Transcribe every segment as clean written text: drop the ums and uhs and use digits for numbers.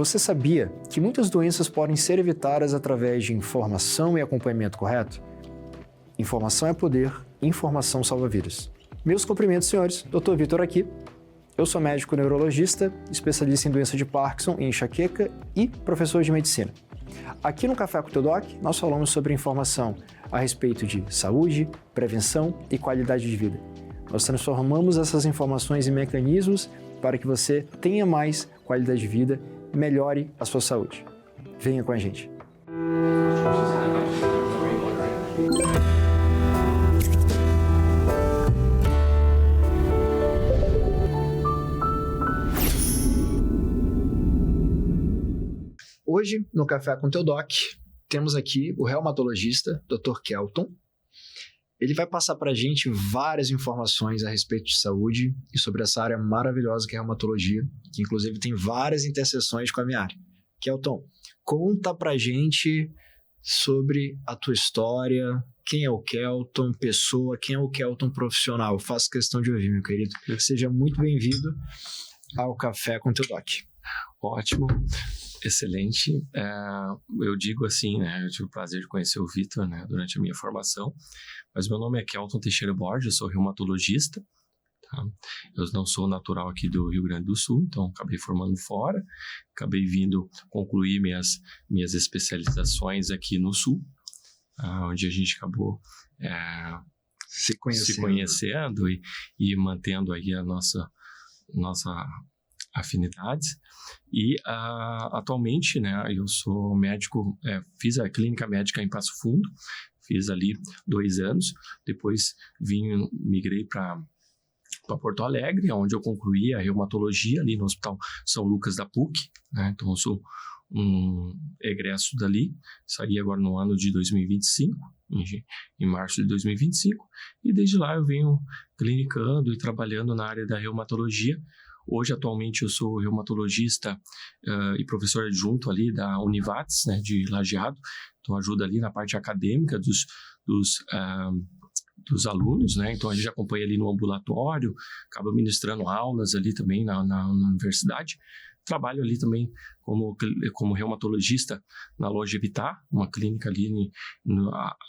Você sabia que muitas doenças podem ser evitadas através de informação e acompanhamento correto? Informação é poder, informação salva vidas. Meus cumprimentos, senhores. Dr. Vitor aqui. Eu sou médico neurologista, especialista em doença de Parkinson e enxaqueca e professor de medicina. Aqui no Café com o Teu Doc, nós falamos sobre informação a respeito de saúde, prevenção e qualidade de vida. Nós transformamos essas informações em mecanismos para que você tenha mais qualidade de vida, melhore a sua saúde. Venha com a gente. Hoje, no Café com o Teu Doc, temos aqui o reumatologista, Dr. Kelton. Ele vai passar para a gente várias informações a respeito de saúde e sobre essa área maravilhosa que é a reumatologia, que inclusive tem várias interseções com a minha área. Kelton, conta para a gente sobre a tua história, quem é o Kelton, pessoa, quem é o Kelton profissional. Eu faço questão de ouvir, meu querido. Seja muito bem-vindo ao Café com o Teu Doc. Ótimo. Excelente. Eu digo assim, né? Eu tive o prazer de conhecer o Vitor, né, durante a minha formação, mas meu nome é Kelton Teixeira Borges, eu sou reumatologista, tá? Eu não sou natural aqui do Rio Grande do Sul, então acabei formando fora, acabei vindo concluir minhas especializações aqui no Sul, onde a gente acabou se conhecendo e mantendo aí a nossa afinidades. E atualmente, né, eu sou médico, fiz a clínica médica em Passo Fundo, fiz ali 2 anos, depois migrei para Porto Alegre, onde eu concluí a reumatologia ali no Hospital São Lucas da PUC, né, então eu sou um egresso dali, saí agora no ano de 2025, em março de 2025, e desde lá eu venho clinicando e trabalhando na área da reumatologia. Hoje, atualmente, eu sou reumatologista e professor adjunto ali da Univates, né, de Lajeado. Então, ajuda ali na parte acadêmica dos alunos, né? Então, a gente acompanha ali no ambulatório, acaba ministrando aulas ali também na universidade. Trabalho ali também como reumatologista na Longevitar, uma clínica ali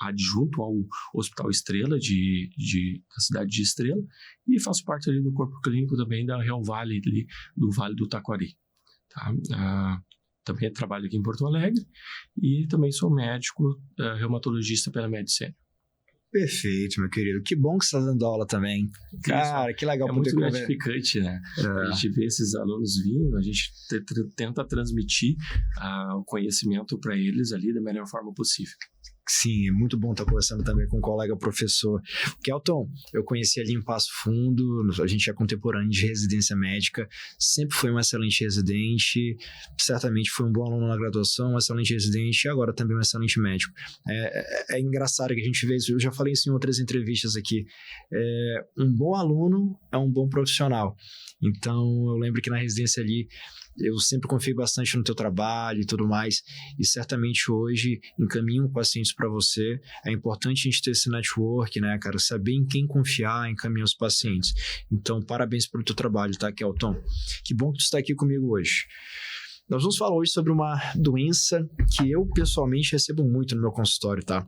adjunto ao Hospital Estrela da cidade de Estrela, e faço parte ali do corpo clínico também da Real Vale, ali, do Vale do Taquari. Tá? Também trabalho aqui em Porto Alegre e também sou médico reumatologista pela Medicina. Perfeito, meu querido. Que bom que você está dando aula também. Cara, que legal poder conversar. É muito gratificante, né? A gente vê esses alunos vindo, a gente tenta transmitir o conhecimento para eles ali da melhor forma possível. Sim, é muito bom estar conversando também com um colega professor. Kelton, eu conheci ali em Passo Fundo, a gente é contemporâneo de residência médica, sempre foi um excelente residente, certamente foi um bom aluno na graduação, um excelente residente e agora também um excelente médico. É engraçado que a gente vê isso, eu já falei isso em outras entrevistas aqui, um bom aluno é um bom profissional. Então, eu lembro que na residência ali, eu sempre confio bastante no teu trabalho e tudo mais, e certamente hoje encaminho pacientes para você. É importante a gente ter esse network, né, cara? Saber em quem confiar, encaminhar os pacientes. Então, parabéns pelo teu trabalho, tá, Kelton? Que bom que tu está aqui comigo hoje. Nós vamos falar hoje sobre uma doença que eu, pessoalmente, recebo muito no meu consultório, tá?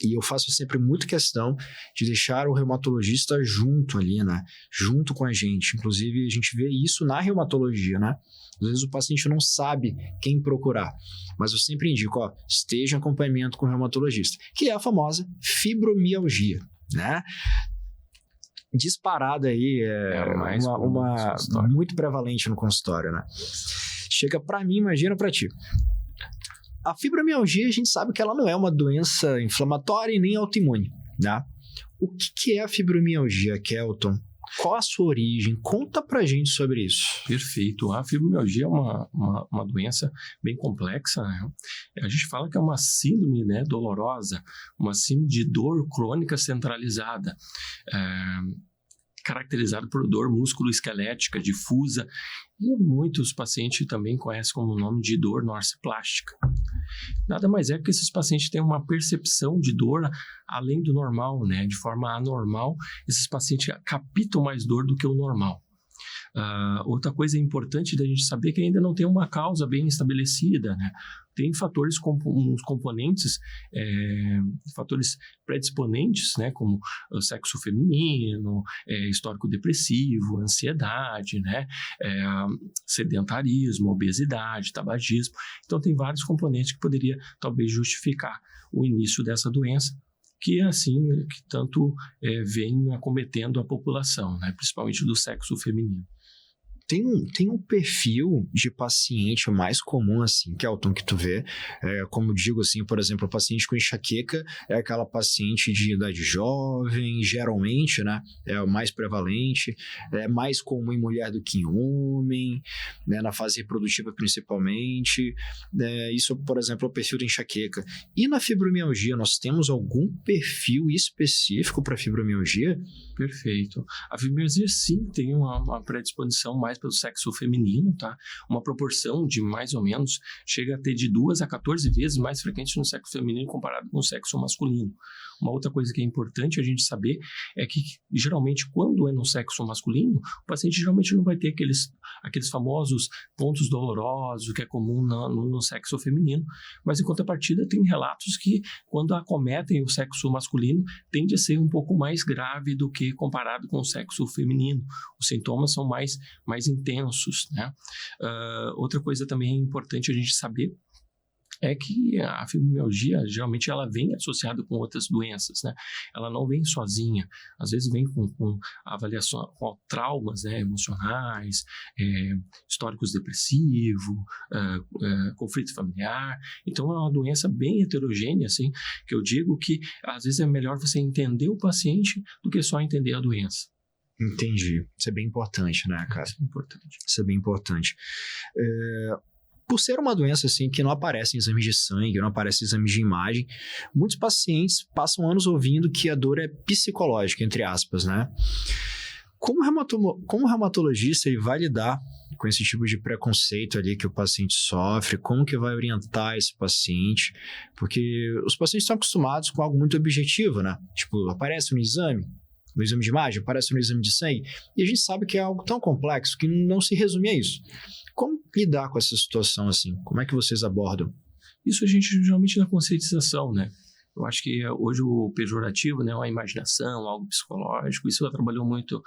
E eu faço sempre muito questão de deixar o reumatologista junto ali, né? Junto com a gente. Inclusive, a gente vê isso na reumatologia, né? Às vezes o paciente não sabe quem procurar. Mas eu sempre indico, esteja em acompanhamento com o reumatologista, que é a famosa fibromialgia, né? Disparada aí, uma muito prevalente no consultório, né? Chega para mim, imagina para ti. A fibromialgia, a gente sabe que ela não é uma doença inflamatória e nem autoimune, né? O que é a fibromialgia, Kelton? Qual a sua origem? Conta pra gente sobre isso. Perfeito. A fibromialgia é uma doença bem complexa, né? A gente fala que é uma síndrome, né, dolorosa, uma síndrome de dor crônica centralizada, caracterizado por dor músculo-esquelética difusa, e muitos pacientes também conhecem como o nome de dor norciplástica. Nada mais é que esses pacientes têm uma percepção de dor além do normal, né? De forma anormal, esses pacientes captam mais dor do que o normal. Outra coisa importante da gente saber é que ainda não tem uma causa bem estabelecida, né? Tem fatores, uns componentes, fatores predisponentes, né, como o sexo feminino, histórico depressivo, ansiedade, né, sedentarismo, obesidade, tabagismo. Então, tem vários componentes que poderia, talvez, justificar o início dessa doença, que é assim, que tanto vem acometendo a população, né, principalmente do sexo feminino. Tem um perfil de paciente mais comum, assim, Kelton, que tu vê, como digo, assim, por exemplo, o paciente com enxaqueca é aquela paciente de idade jovem, geralmente, né, é o mais prevalente, é mais comum em mulher do que em homem, né, na fase reprodutiva principalmente, isso, por exemplo, é o perfil da enxaqueca. E na fibromialgia, nós temos algum perfil específico para fibromialgia? Perfeito. A fibromialgia, sim, tem uma predisposição mais pelo sexo feminino, tá? Uma proporção de mais ou menos, chega a ter de 2 a 14 vezes mais frequente no sexo feminino comparado com o sexo masculino. Uma outra coisa que é importante a gente saber é que, geralmente, quando é no sexo masculino, o paciente geralmente não vai ter aqueles famosos pontos dolorosos, que é comum no sexo feminino, mas, em contrapartida, tem relatos que, quando acometem o sexo masculino, tende a ser um pouco mais grave do que comparado com o sexo feminino. Os sintomas são mais intensos, né? Outra coisa também importante a gente saber é que a fibromialgia, geralmente, ela vem associada com outras doenças, né? Ela não vem sozinha. Às vezes vem com avaliação, com traumas, né, emocionais, históricos depressivos, conflito familiar. Então, é uma doença bem heterogênea, assim, que eu digo que, às vezes, é melhor você entender o paciente do que só entender a doença. Entendi. Isso é bem importante, né, cara? Isso é importante. Isso é bem importante. Por ser uma doença assim que não aparece em exames de sangue, não aparece em exames de imagem, muitos pacientes passam anos ouvindo que a dor é psicológica, entre aspas, né? Como reumatologista, ele vai lidar com esse tipo de preconceito ali que o paciente sofre? Como que vai orientar esse paciente? Porque os pacientes estão acostumados com algo muito objetivo, né? Tipo, aparece no exame de imagem, aparece no exame de sangue, e a gente sabe que é algo tão complexo que não se resume a isso. Como lidar com essa situação assim? Como é que vocês abordam? Isso a gente geralmente na conscientização, né? Eu acho que hoje o pejorativo, né, a imaginação, algo psicológico, isso trabalhou muito,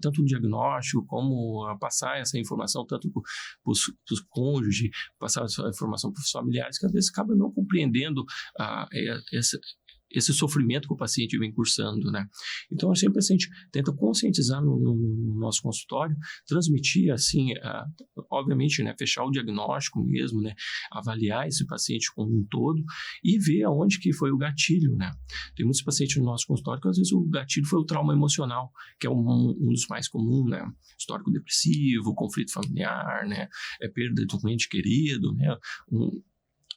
tanto no diagnóstico, como passar essa informação tanto para os cônjuges, passar essa informação para os familiares, que às vezes acaba não compreendendo esse sofrimento que o paciente vem cursando, né? Então, sempre a gente tenta conscientizar no nosso consultório, transmitir, assim, obviamente, né, fechar o diagnóstico mesmo, né, avaliar esse paciente como um todo e ver aonde que foi o gatilho, né? Tem muitos pacientes no nosso consultório que, às vezes, o gatilho foi o trauma emocional, que é um dos mais comuns, né? Histórico depressivo, conflito familiar, né? Perda de um ente querido, né?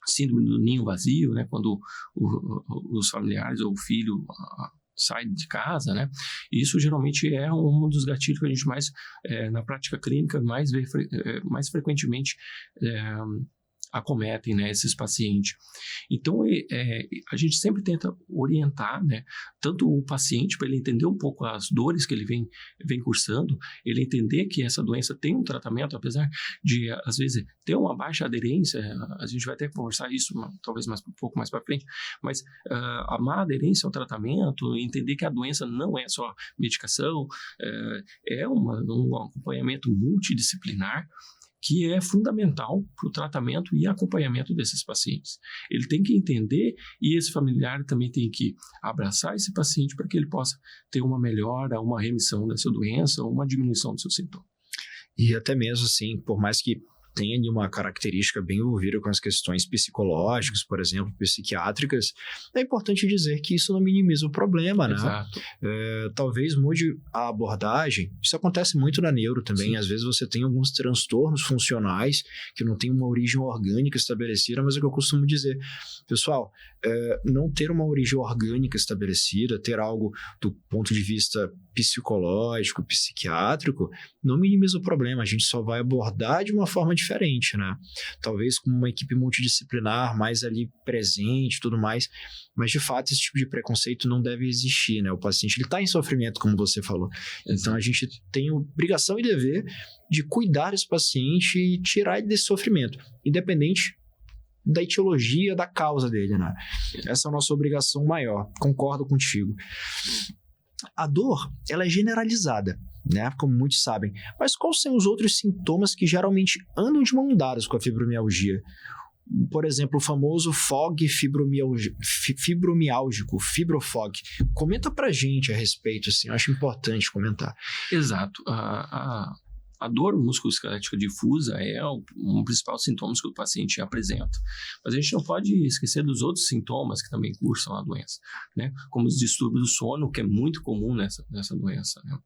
Síndrome do ninho vazio, né? Quando os familiares ou o filho sai de casa, né? Isso geralmente é um dos gatilhos que a gente mais, na prática clínica, mais vê mais frequentemente acometem, né, esses pacientes. Então, a gente sempre tenta orientar, né, tanto o paciente para ele entender um pouco as dores que ele vem cursando, ele entender que essa doença tem um tratamento, apesar de, às vezes, ter uma baixa aderência, a gente vai até conversar isso talvez um pouco mais para frente, mas a má aderência ao tratamento, entender que a doença não é só medicação, é um acompanhamento multidisciplinar, que é fundamental para o tratamento e acompanhamento desses pacientes. Ele tem que entender e esse familiar também tem que abraçar esse paciente para que ele possa ter uma melhora, uma remissão dessa doença, uma diminuição do seu sintoma. E até mesmo assim, por mais que tenha ali uma característica bem envolvida com as questões psicológicas, por exemplo, psiquiátricas, é importante dizer que isso não minimiza o problema, né? Exato. Talvez mude a abordagem. Isso acontece muito na neuro também. Sim. Às vezes você tem alguns transtornos funcionais que não tem uma origem orgânica estabelecida, mas é o que eu costumo dizer. Pessoal, não ter uma origem orgânica estabelecida, ter algo do ponto de vista psicológico, psiquiátrico, não minimiza o problema, a gente só vai abordar de uma forma diferente, né? Talvez com uma equipe multidisciplinar mais ali presente e tudo mais, mas de fato esse tipo de preconceito não deve existir, né? O paciente ele está em sofrimento, como você falou. Então a gente tem obrigação e dever de cuidar desse paciente e tirar ele desse sofrimento, independente da etiologia, da causa dele, né? Essa é a nossa obrigação maior, concordo contigo. A dor, ela é generalizada, né? Como muitos sabem. Mas quais são os outros sintomas que geralmente andam de mão dadas com a fibromialgia? Por exemplo, o famoso FOG fibromiálgico, fibrofog. Comenta pra gente a respeito, assim, eu acho importante comentar. Exato. A dor musculoesquelética difusa é um dos principais sintomas que o paciente apresenta. Mas a gente não pode esquecer dos outros sintomas que também cursam a doença, né? Como os distúrbios do sono, que é muito comum nessa doença, né?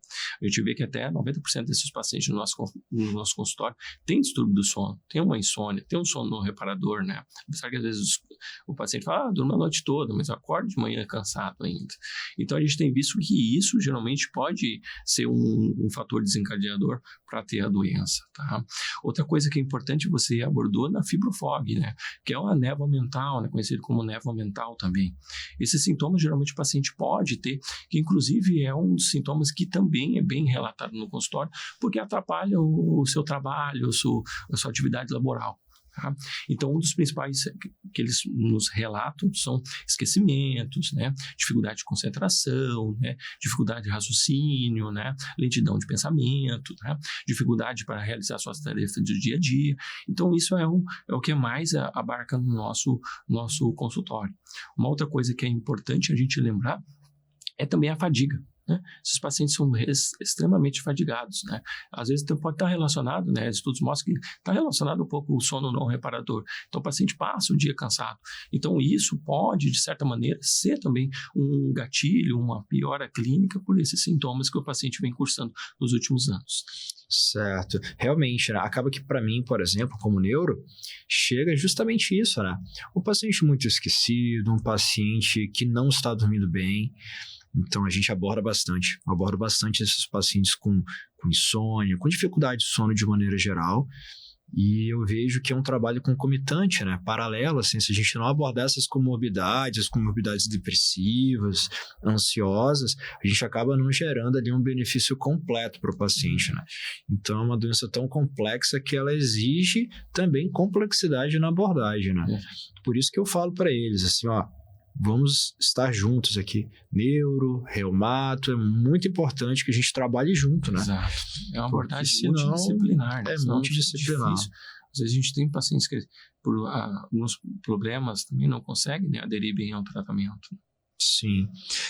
A gente vê que até 90% desses pacientes no nosso consultório tem distúrbio do sono, tem uma insônia, tem um sono não reparador, né? Apesar que às vezes o paciente fala, durmo a noite toda, mas eu acordo de manhã cansado ainda. Então a gente tem visto que isso geralmente pode ser um fator desencadeador para ter a doença, tá? Outra coisa que é importante, você abordou na fibrofog, né? Que é uma névoa mental, né? Conhecido como névoa mental também. Esses sintomas, geralmente, o paciente pode ter, que inclusive é um dos sintomas que também é bem relatado no consultório, porque atrapalha o seu trabalho, a sua atividade laboral. Tá? Então, um dos principais que eles nos relatam são esquecimentos, né? Dificuldade de concentração, né? Dificuldade de raciocínio, né? Lentidão de pensamento, né? Dificuldade para realizar suas tarefas do dia a dia. Então, isso é o que mais abarca no nosso consultório. Uma outra coisa que é importante a gente lembrar é também a fadiga. Né? Esses pacientes são extremamente fadigados, né? Às vezes pode estar relacionado, né? Estudos mostram que está relacionado um pouco o sono não reparador. Então o paciente passa o dia cansado. Então isso pode, de certa maneira, ser também um gatilho, uma piora clínica por esses sintomas que o paciente vem cursando nos últimos anos. Certo. Realmente, né? Acaba que para mim, por exemplo, como neuro, chega justamente isso, né? Um paciente muito esquecido, um paciente que não está dormindo bem. Então, a gente aborda bastante esses pacientes com insônia, com dificuldade de sono de maneira geral, e eu vejo que é um trabalho concomitante, né? Paralelo, assim, se a gente não abordar essas comorbidades depressivas, ansiosas, a gente acaba não gerando ali um benefício completo para o paciente, né? Então, é uma doença tão complexa que ela exige também complexidade na abordagem, né? Por isso que eu falo para eles, assim, ó, vamos estar juntos aqui. Neuro, reumato, é muito importante que a gente trabalhe junto, né? Exato. É uma abordagem multidisciplinar, né? É multidisciplinar. Às vezes a gente tem pacientes que, por alguns problemas, também não conseguem, né, aderir bem ao tratamento. Sim.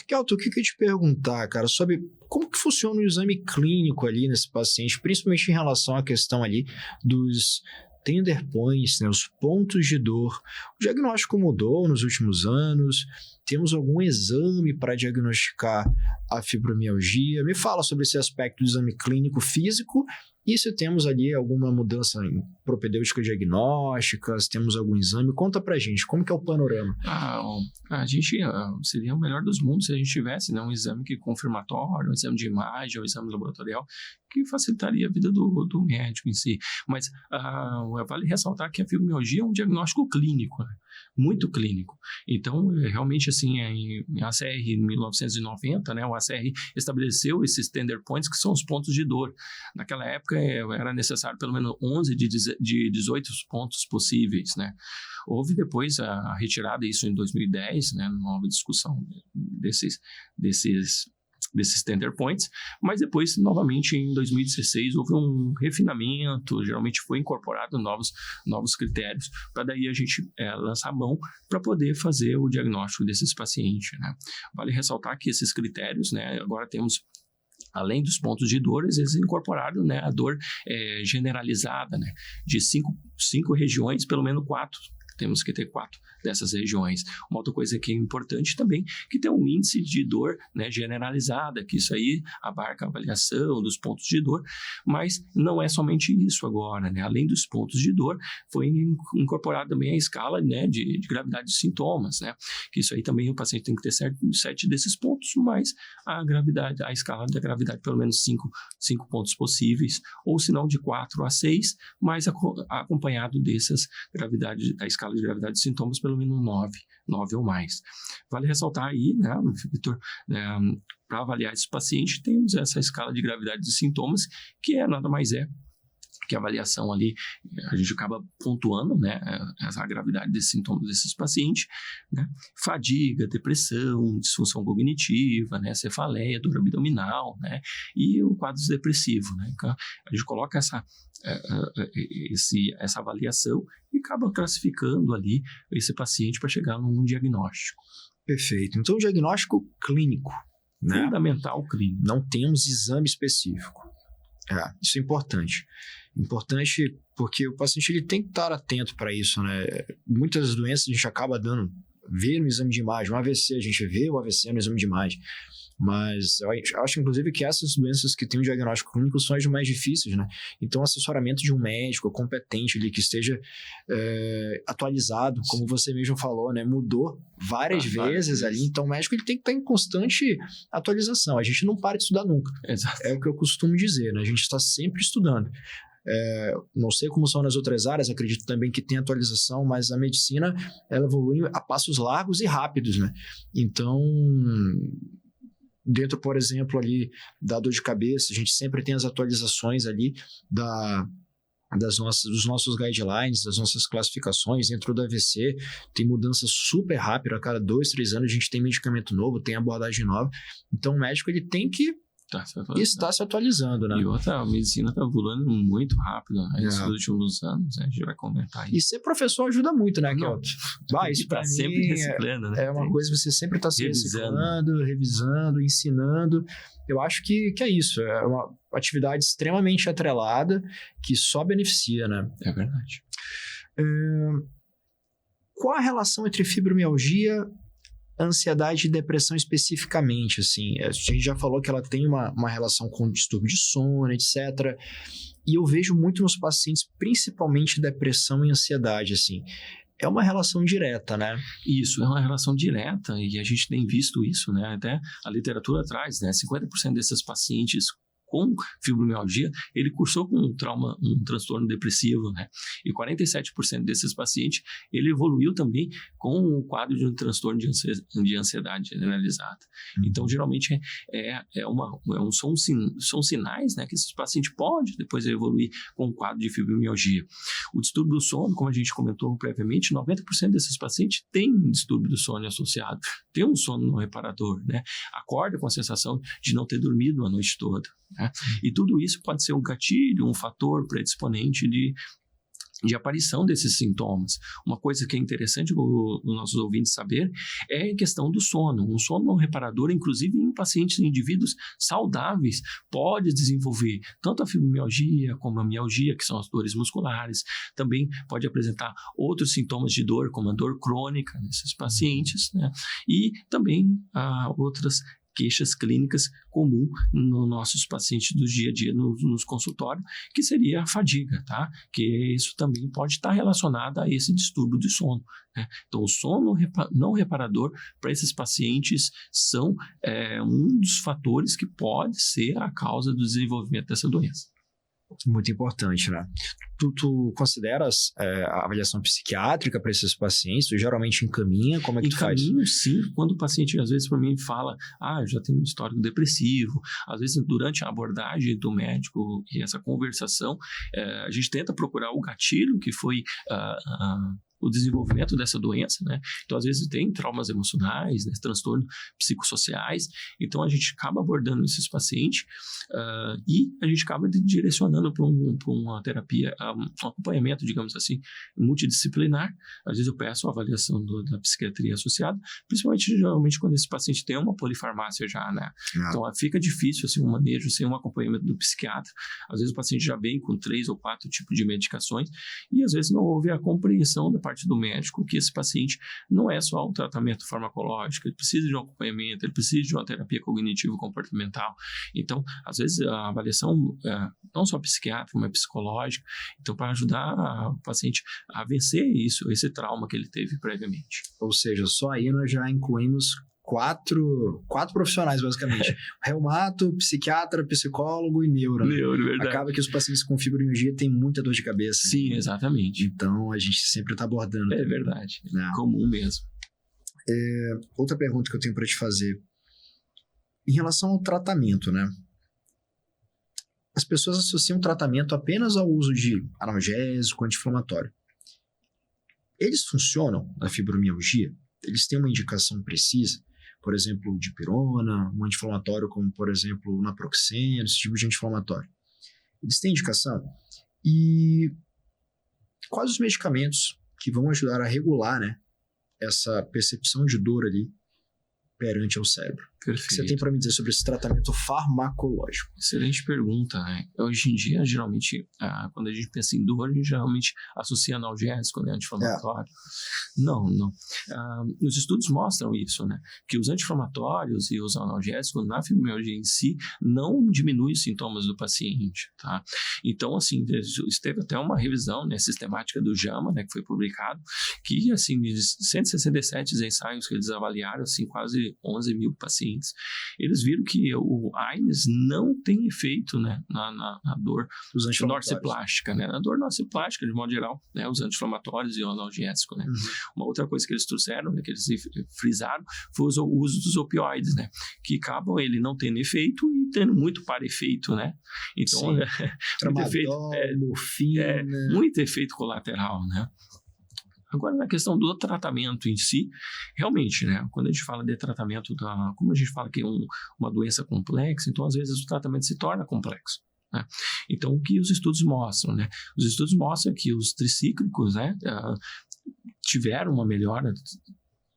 Kelton, o que eu queria te perguntar, cara, sobre como que funciona o exame clínico ali nesse paciente, principalmente em relação à questão ali dos tender points, né, os pontos de dor. O diagnóstico mudou nos últimos anos? Temos algum exame para diagnosticar a fibromialgia? Me fala sobre esse aspecto do exame clínico físico e se temos ali alguma mudança em propedêutica diagnóstica, se temos algum exame. Conta pra gente, como que é o panorama? A gente seria o melhor dos mundos se a gente tivesse, né, um exame confirmatório, um exame de imagem, um exame laboratorial, que facilitaria a vida do médico em si. Mas vale ressaltar que a fibromialgia é um diagnóstico clínico, né? Muito clínico. Então, realmente, assim, em ACR em 1990, né, o ACR estabeleceu esses tender points, que são os pontos de dor. Naquela época, era necessário pelo menos 11 de 18 pontos possíveis, né? Houve depois a retirada disso em 2010, né, nova discussão desses tender points, mas depois, novamente, em 2016, houve um refinamento, geralmente foi incorporado novos critérios, para daí a gente lançar a mão para poder fazer o diagnóstico desses pacientes, né? Vale ressaltar que esses critérios, né, agora temos, além dos pontos de dor, eles incorporaram, né, a dor generalizada, né, de cinco regiões, pelo menos 4 temos que ter 4 dessas regiões. Uma outra coisa que é importante também, que tem um índice de dor, né, generalizada, que isso aí abarca a avaliação dos pontos de dor, mas não é somente isso agora, né? Além dos pontos de dor, foi incorporado também a escala, né, de gravidade dos sintomas, né? Que isso aí também o paciente tem que ter 7 desses pontos, mas a escala da gravidade pelo menos 5 pontos possíveis, ou se não de 4 a 6, mas acompanhado dessas da escala de gravidade dos sintomas pelo menos 9 ou mais. Vale ressaltar aí, né, Vitor, para avaliar esse paciente, temos essa escala de gravidade dos sintomas, que nada mais que a avaliação ali, a gente acaba pontuando, né, a gravidade desses sintomas desses pacientes, né, fadiga, depressão, disfunção cognitiva, né, cefaleia, dor abdominal, né, e o quadro depressivo, né. Então, a gente coloca essa avaliação e acaba classificando ali esse paciente para chegar num diagnóstico. Perfeito. Então, o diagnóstico clínico, né? Fundamental clínico. Não temos exame específico. Isso é importante. Importante porque o paciente ele tem que estar atento para isso, né? Muitas doenças a gente acaba vê no exame de imagem. Um AVC, a gente vê o AVC no exame de imagem. Mas eu acho, inclusive, que essas doenças que têm um diagnóstico clínico são as mais difíceis, né? Então, o assessoramento de um médico competente ali, que esteja atualizado, como você mesmo falou, né? Mudou várias vezes ali. Então, o médico ele tem que estar em constante atualização. A gente não para de estudar nunca. Exato. É o que eu costumo dizer, né? A gente está sempre estudando. Não sei como são nas outras áreas, acredito também que tem atualização, mas a medicina, ela evolui a passos largos e rápidos, né? Então, dentro, por exemplo, ali da dor de cabeça, a gente sempre tem as atualizações ali dos nossos guidelines, das nossas classificações. Dentro do AVC, tem mudança super rápida, a cada 2, 3 anos a gente tem medicamento novo, tem abordagem nova. Então, o médico ele tem que está se atualizando, né? E outra, a medicina está evoluindo muito rápido, né? Nesses últimos anos, né? A gente vai comentar isso. E ser professor ajuda muito, né, Kelton? Isso para sempre reciclando, né? É uma coisa que você sempre está se reciclando, revisando, ensinando. Eu acho que é isso. É uma atividade extremamente atrelada que só beneficia, né? É verdade. Qual a relação entre fibromialgia, ansiedade e depressão especificamente, assim? A gente já falou que ela tem uma relação com distúrbio de sono, etc. E eu vejo muito nos pacientes, principalmente depressão e ansiedade, assim. É uma relação direta, né? Isso, é uma relação direta e a gente tem visto isso, né? Até a literatura traz, né? 50% desses pacientes com fibromialgia, ele cursou com um transtorno depressivo, né? E 47% desses pacientes, ele evoluiu também com o quadro de um transtorno de ansiedade generalizada. Então, geralmente, são sinais, né, que esses pacientes podem depois evoluir com um quadro de fibromialgia. O distúrbio do sono, como a gente comentou previamente, 90% desses pacientes têm um distúrbio do sono associado, tem um sono não reparador, né? Acorda com a sensação de não ter dormido a noite toda. Né? E tudo isso pode ser um gatilho, um fator predisponente de aparição desses sintomas. Uma coisa que é interessante os nossos ouvintes saber é a questão do sono. Um sono não reparador, inclusive em pacientes, em indivíduos saudáveis, pode desenvolver tanto a fibromialgia como a mialgia, que são as dores musculares. Também pode apresentar outros sintomas de dor, como a dor crônica nesses pacientes, né? E também outras queixas clínicas comum nos nossos pacientes do dia a dia nos consultórios, que seria a fadiga, tá? Que isso também pode estar relacionado a esse distúrbio de sono, né? Então, o sono não reparador para esses pacientes são um dos fatores que pode ser a causa do desenvolvimento dessa doença. Muito importante, né? Tu consideras a avaliação psiquiátrica para esses pacientes? Tu geralmente encaminha? Como é que tu faz? Encaminho, sim. Quando o paciente, às vezes, para mim, fala eu já tenho um histórico depressivo. Às vezes, durante a abordagem do médico e essa conversação, a gente tenta procurar o gatilho que foi o desenvolvimento dessa doença, né? Então, às vezes, tem traumas emocionais, né? Transtornos psicossociais. Então, a gente acaba abordando esses pacientes e a gente acaba direcionando para uma terapia, um acompanhamento, digamos assim, multidisciplinar. Às vezes, eu peço a avaliação da psiquiatria associada, principalmente, geralmente, quando esse paciente tem uma polifarmácia já, né? Então, fica difícil, assim, um manejo sem um acompanhamento do psiquiatra. Às vezes, o paciente já vem com 3 ou 4 tipos de medicações e, às vezes, não houve a compreensão da parte do médico que esse paciente não é só um tratamento farmacológico, ele precisa de um acompanhamento, ele precisa de uma terapia cognitivo-comportamental. Então, às vezes, a avaliação não só psiquiátrica, mas psicológica, então, para ajudar o paciente a vencer esse trauma que ele teve previamente. Ou seja, só aí nós já incluímos quatro profissionais, basicamente. Reumato, psiquiatra, psicólogo e neuro. Neuro, verdade. Acaba que os pacientes com fibromialgia têm muita dor de cabeça. Sim, exatamente. Então, a gente sempre está abordando. É verdade. É comum mesmo. Outra pergunta que eu tenho para te fazer. Em relação ao tratamento, né? As pessoas associam o tratamento apenas ao uso de analgésico, anti-inflamatório. Eles funcionam na fibromialgia? Eles têm uma indicação precisa? Por exemplo, dipirona, um anti-inflamatório como, por exemplo, o naproxeno, esse tipo de anti-inflamatório. Eles têm indicação? E quais os medicamentos que vão ajudar a regular, né, essa percepção de dor ali perante ao cérebro? Perfeito. O que você tem para me dizer sobre esse tratamento farmacológico? Excelente pergunta, né? Hoje em dia, geralmente, quando a gente pensa em dor, a gente geralmente associa analgésico, né, anti-inflamatório. Não. Os estudos mostram isso, né? Que os anti-inflamatórios e os analgésicos na fibromialgia em si não diminuem os sintomas do paciente, tá? Então, assim, teve até uma revisão, né, sistemática do JAMA, né, que foi publicado, que, assim, de 167 ensaios que eles avaliaram, assim, quase 11 mil pacientes, eles viram que o AINES não tem efeito, né, na dor norceplástica, né, na dor norceplástica, de modo geral, né, os anti-inflamatórios e o analgésico, né. Uma outra coisa que eles trouxeram, né, que eles frisaram, foi o uso dos opioides, né, que acabam ele não tendo efeito e tendo muito para-efeito, né. Então, tramadol, morfina, muito efeito colateral, né. Agora, na questão do tratamento em si, realmente, né, quando a gente fala de tratamento, como a gente fala que é uma doença complexa, então às vezes o tratamento se torna complexo, né? Então, o que os estudos mostram, né? Os estudos mostram que os tricíclicos, né, tiveram uma melhora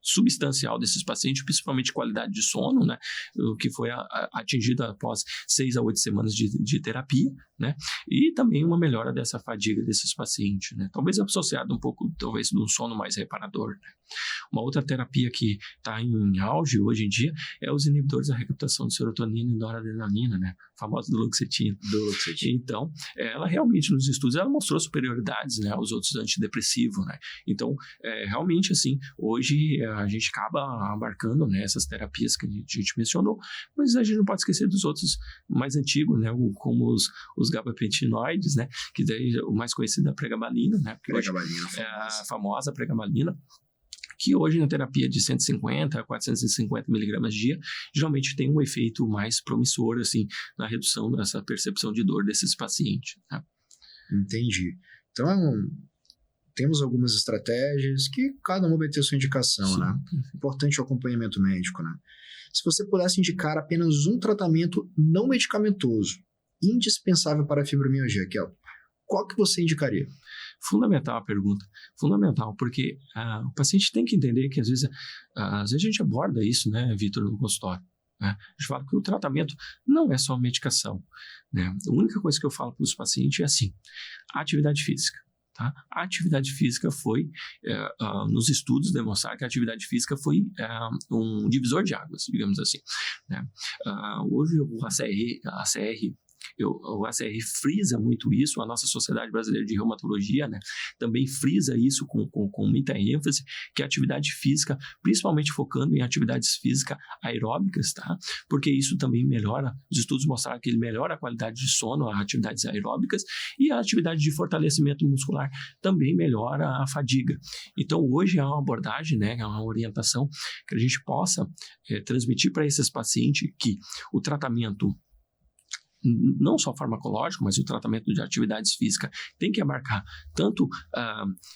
substancial desses pacientes, principalmente qualidade de sono, né, o que foi atingida após 6 a 8 semanas de terapia, né, e também uma melhora dessa fadiga desses pacientes, né, talvez associado um pouco, talvez, de um sono mais reparador, né. Uma outra terapia que está em auge hoje em dia é os inibidores da recaptação de serotonina e noradrenalina, né, a famosa duloxetina. Então, ela realmente, nos estudos, ela mostrou superioridades, né, aos outros antidepressivos, né. Então, realmente, assim, hoje a gente acaba abarcando, né, essas terapias que a gente mencionou, mas a gente não pode esquecer dos outros mais antigos, né, como os gabapentinoides, né, que daí o mais conhecido é a pregabalina, né, é a famosa pregabalina, que hoje na terapia de 150 a 450 miligramas dia, geralmente tem um efeito mais promissor, assim, na redução dessa percepção de dor desses pacientes, né? Entendi. Então, temos algumas estratégias que cada uma vai ter sua indicação, sim, né? Importante o acompanhamento médico, né? Se você pudesse indicar apenas um tratamento não medicamentoso, indispensável para a fibromialgia, qual que você indicaria? Fundamental a pergunta. Fundamental, porque o paciente tem que entender que às vezes a gente aborda isso, né, Vitor, no consultório, né? A gente fala que o tratamento não é só medicação, né? A única coisa que eu falo para os pacientes é assim, a atividade física. Tá? A atividade física foi, nos estudos, demonstrar que a atividade física foi um divisor de águas, digamos assim, né? Hoje o ACR frisa muito isso, a nossa Sociedade Brasileira de Reumatologia, né, também frisa isso com muita ênfase, que a atividade física, principalmente focando em atividades físicas aeróbicas, tá? Porque isso também melhora, os estudos mostraram que ele melhora a qualidade de sono, as atividades aeróbicas, e a atividade de fortalecimento muscular também melhora a fadiga. Então, hoje é uma abordagem, né, é uma orientação que a gente possa transmitir para esses pacientes que o tratamento não só farmacológico, mas o tratamento de atividades físicas tem que abarcar tanto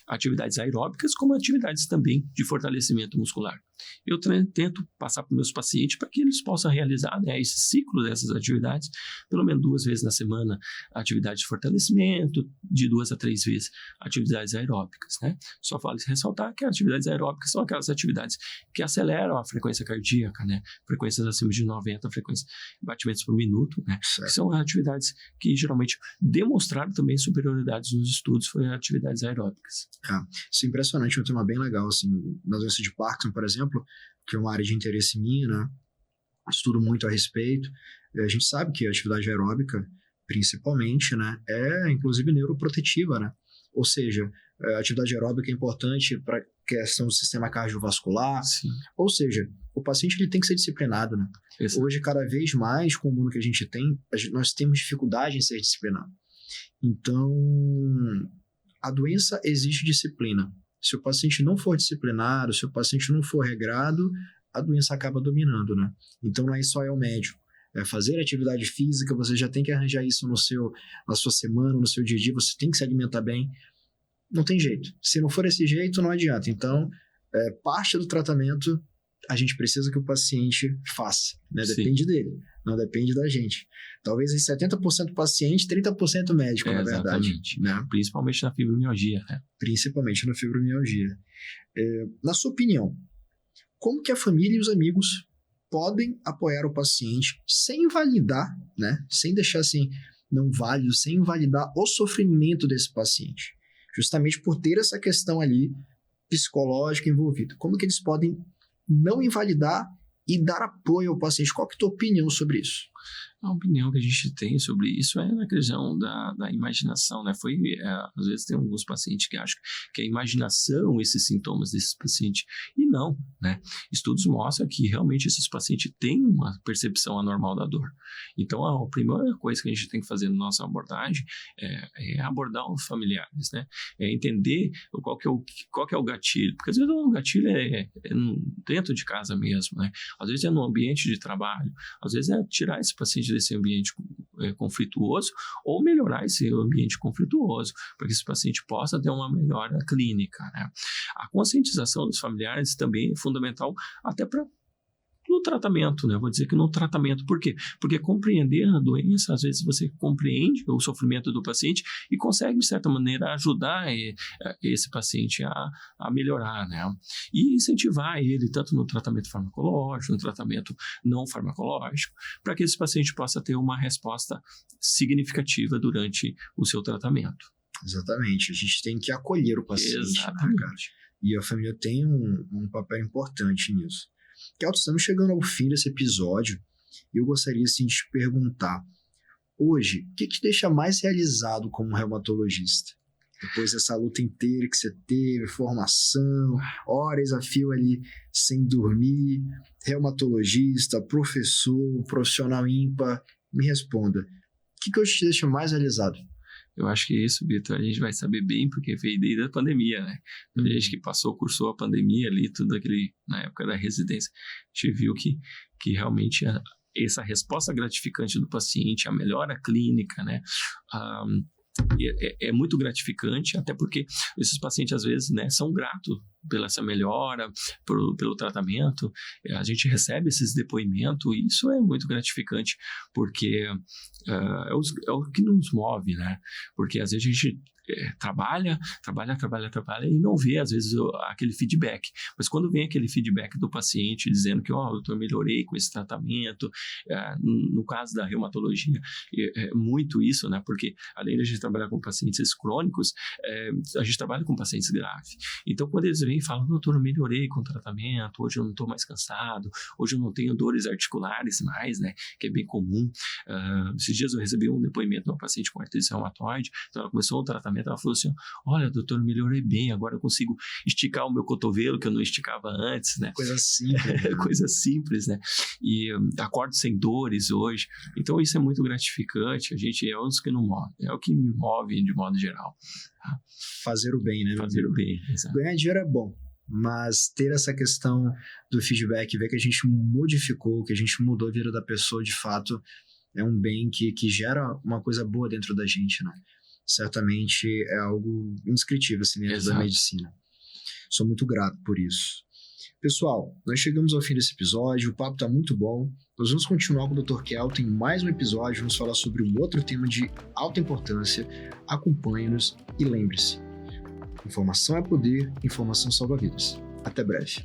atividades aeróbicas como atividades também de fortalecimento muscular. eu tento passar para os meus pacientes para que eles possam realizar, né, esse ciclo dessas atividades, pelo menos 2 vezes na semana, atividade de fortalecimento, de 2 a 3 vezes atividades aeróbicas, né? Só vale ressaltar que atividades aeróbicas são aquelas atividades que aceleram a frequência cardíaca, né? Frequências acima de 90 batimentos por minuto, né? Que são atividades que geralmente demonstraram também superioridades nos estudos, foi atividades aeróbicas. Isso é impressionante, é um tema bem legal, assim, na doença de Parkinson, por exemplo, que é uma área de interesse minha, né? Estudo muito a respeito. A gente sabe que a atividade aeróbica, principalmente, né, é inclusive neuroprotetiva, né? Ou seja, a atividade aeróbica é importante para a questão do sistema cardiovascular. Sim. Ou seja, o paciente ele tem que ser disciplinado, né? Exato. Hoje, cada vez mais, com o mundo que a gente tem, nós temos dificuldade em ser disciplinado. Então, a doença exige disciplina. Se o paciente não for disciplinado, se o paciente não for regrado, a doença acaba dominando, né? Então, não é só o médico. Fazer atividade física, você já tem que arranjar isso na sua semana, no seu dia a dia, você tem que se alimentar bem. Não tem jeito. Se não for desse jeito, não adianta. Então, parte do tratamento, a gente precisa que o paciente faça, né? Depende dele, não depende da gente. Talvez em 70% paciente, 30% médico, na verdade. Exatamente. Né? Principalmente na fibromialgia, né? Principalmente na fibromialgia. Na sua opinião, como que a família e os amigos podem apoiar o paciente sem invalidar, né? Sem deixar assim, não válido, sem invalidar o sofrimento desse paciente? Justamente por ter essa questão ali psicológica envolvida. Como que eles podem não invalidar e dar apoio ao paciente? Qual que é a tua opinião sobre isso? A opinião que a gente tem sobre isso é na questão da imaginação, né? Às vezes tem alguns pacientes que acham que a imaginação, esses sintomas desses pacientes, e não, né? Estudos mostram que realmente esses pacientes têm uma percepção anormal da dor. Então, a primeira coisa que a gente tem que fazer na nossa abordagem é abordar os familiares, né? É entender qual que é o gatilho, porque às vezes o gatilho é dentro de casa mesmo, né? Às vezes é no ambiente de trabalho, às vezes é tirar esse paciente desse ambiente conflituoso ou melhorar esse ambiente conflituoso, para que esse paciente possa ter uma melhora clínica, né? A conscientização dos familiares também é fundamental até no tratamento, né? Vou dizer que no tratamento. Por quê? Porque compreender a doença, às vezes você compreende o sofrimento do paciente e consegue, de certa maneira, ajudar esse paciente a melhorar, né? E incentivar ele, tanto no tratamento farmacológico, no tratamento não farmacológico, para que esse paciente possa ter uma resposta significativa durante o seu tratamento. Exatamente. A gente tem que acolher o paciente. Exatamente. Né, cara? E a família tem um papel importante nisso. Kelton, estamos chegando ao fim desse episódio e eu gostaria assim, de te perguntar, hoje, o que te deixa mais realizado como reumatologista? Depois dessa luta inteira que você teve, formação, horas a fio ali sem dormir, reumatologista, professor, profissional ímpar, me responda, o que hoje te deixa mais realizado? Eu acho que isso, Vitor, a gente vai saber bem, porque veio desde a pandemia, né? A gente que cursou a pandemia ali, tudo aquele, na época da residência, a gente viu que realmente essa resposta gratificante do paciente, a melhora clínica, né? É muito gratificante, até porque esses pacientes às vezes, né, são gratos pela essa melhora, pelo tratamento. A gente recebe esses depoimentos e isso é muito gratificante, porque é o que nos move, né? Porque às vezes a gente trabalha e não vê, às vezes, aquele feedback. Mas quando vem aquele feedback do paciente dizendo que, doutor, melhorei com esse tratamento, no caso da reumatologia, é muito isso, né? Porque além de a gente trabalhar com pacientes crônicos, a gente trabalha com pacientes graves. Então, quando eles vêm e falam, doutor, eu melhorei com o tratamento, hoje eu não estou mais cansado, hoje eu não tenho dores articulares mais, né? Que é bem comum. Esses dias eu recebi um depoimento de uma paciente com artrite reumatoide, então ela começou o tratamento, ela falou assim, olha, doutor, melhorei bem, agora eu consigo esticar o meu cotovelo, que eu não esticava antes, né? Coisa simples. Né? Coisa simples, né? E acordo sem dores hoje. Então, isso é muito gratificante. A gente é os que não move. É o que me move, de modo geral. Tá? Fazer o bem, né? Fazer o bem, exato. Ganhar dinheiro é bom, mas ter essa questão do feedback, ver que a gente modificou, que a gente mudou a vida da pessoa, de fato, é um bem que gera uma coisa boa dentro da gente, né? Certamente é algo indescritível assim, dentro da medicina. Sou muito grato por isso. Pessoal, nós chegamos ao fim desse episódio, o papo está muito bom. Nós vamos continuar com o Dr. Kelton em mais um episódio, vamos falar sobre um outro tema de alta importância. Acompanhe-nos e lembre-se, informação é poder, informação salva vidas. Até breve.